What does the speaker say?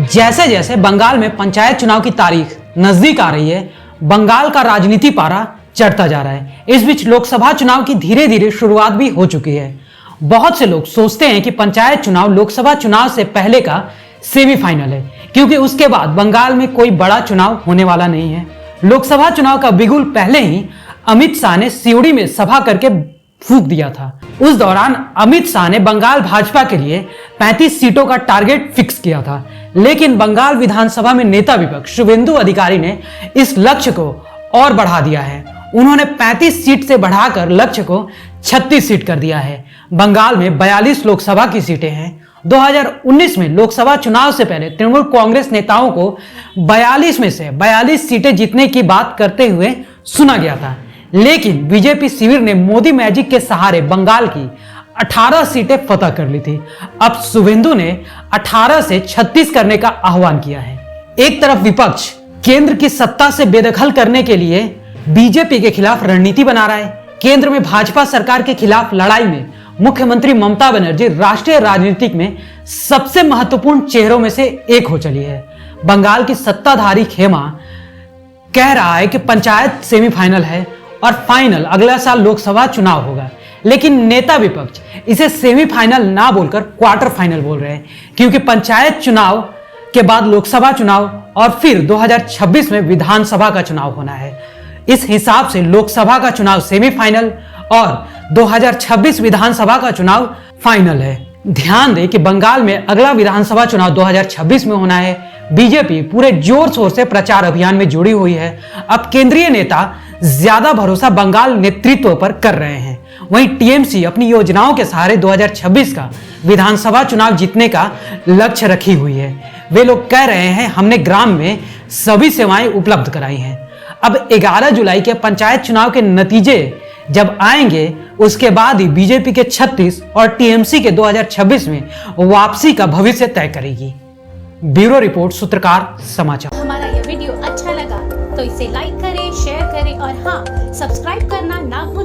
जैसे जैसे बंगाल में पंचायत चुनाव की तारीख नजदीक आ रही है, बंगाल का राजनीति पारा चढ़ता जा रहा है। इस बीच लोकसभा चुनाव की धीरे धीरे शुरुआत भी हो चुकी है। बहुत से लोग सोचते हैं कि पंचायत चुनाव लोकसभा चुनाव से पहले का सेमीफाइनल है, क्योंकि उसके बाद बंगाल में कोई बड़ा चुनाव होने वाला नहीं है। लोकसभा चुनाव का बिगुल पहले ही अमित शाह ने सिउड़ी में सभा करके फूंक दिया था। उस दौरान अमित शाह ने बंगाल भाजपा के लिए 35 सीटों का टारगेट फिक्स किया था, लेकिन बंगाल विधानसभा में नेता विपक्ष शुभेंदु अधिकारी ने इस लक्ष्य को और बढ़ा दिया है। उन्होंने 35 सीट से बढ़ाकर लक्ष्य को 36 सीट कर दिया है। बंगाल में 42 लोकसभा की सीटें हैं। 2019 में लोकसभा चुनाव से पहले तृणमूल कांग्रेस नेताओं को 42 में से 42 सीटें जीतने की बात करते हुए सुना गया था, लेकिन बीजेपी शिविर ने मोदी मैजिक के सहारे बंगाल की 18 सीटें फतह कर ली थी। अब शुभेंदु ने 18 से 36 करने का आह्वान किया है। एक तरफ विपक्ष केंद्र की सत्ता से बेदखल करने के लिए बीजेपी के खिलाफ रणनीति बना रहा है। केंद्र में भाजपा सरकार के खिलाफ लड़ाई में मुख्यमंत्री ममता बनर्जी राष्ट्रीय राजनीति में सबसे महत्वपूर्ण चेहरों में से एक हो चली है। बंगाल की सत्ताधारी खेमा कह रहा है कि पंचायत सेमीफाइनल है और फाइनल अगला साल लोकसभा चुनाव होगा, लेकिन नेता विपक्ष इसे सेमीफाइनल ना बोलकर क्वार्टर फाइनल बोल रहे हैं, क्योंकि पंचायत चुनाव के बाद लोकसभा चुनाव और फिर 2026 में विधानसभा का चुनाव होना है। इस हिसाब से लोकसभा का चुनाव सेमीफाइनल और 2026 विधानसभा का चुनाव फाइनल है। ध्यान दें कि बंगाल में अगला विधानसभा चुनाव 2026 में होना है। बीजेपी पूरे जोर शोर से प्रचार अभियान में जुड़ी हुई है। अब केंद्रीय नेता ज्यादा भरोसा बंगाल नेतृत्व पर कर रहे हैं। वहीं टीएमसी अपनी योजनाओं के सहारे 2026 का विधानसभा चुनाव जीतने का लक्ष्य रखी हुई है। वे लोग कह रहे हैं, हमने ग्राम में सभी सेवाएं उपलब्ध कराई हैं। अब 11 जुलाई के पंचायत चुनाव के नतीजे जब आएंगे, उसके बाद ही बीजेपी के 36 और टीएमसी के 2026 में वापसी का भविष्य तय करेगी। ब्यूरो रिपोर्ट, सूत्रकार समाचार। हमारा ये वीडियो अच्छा लगा तो इसे लाइक करें, शेयर करें और हाँ, सब्सक्राइब करना ना भूलें।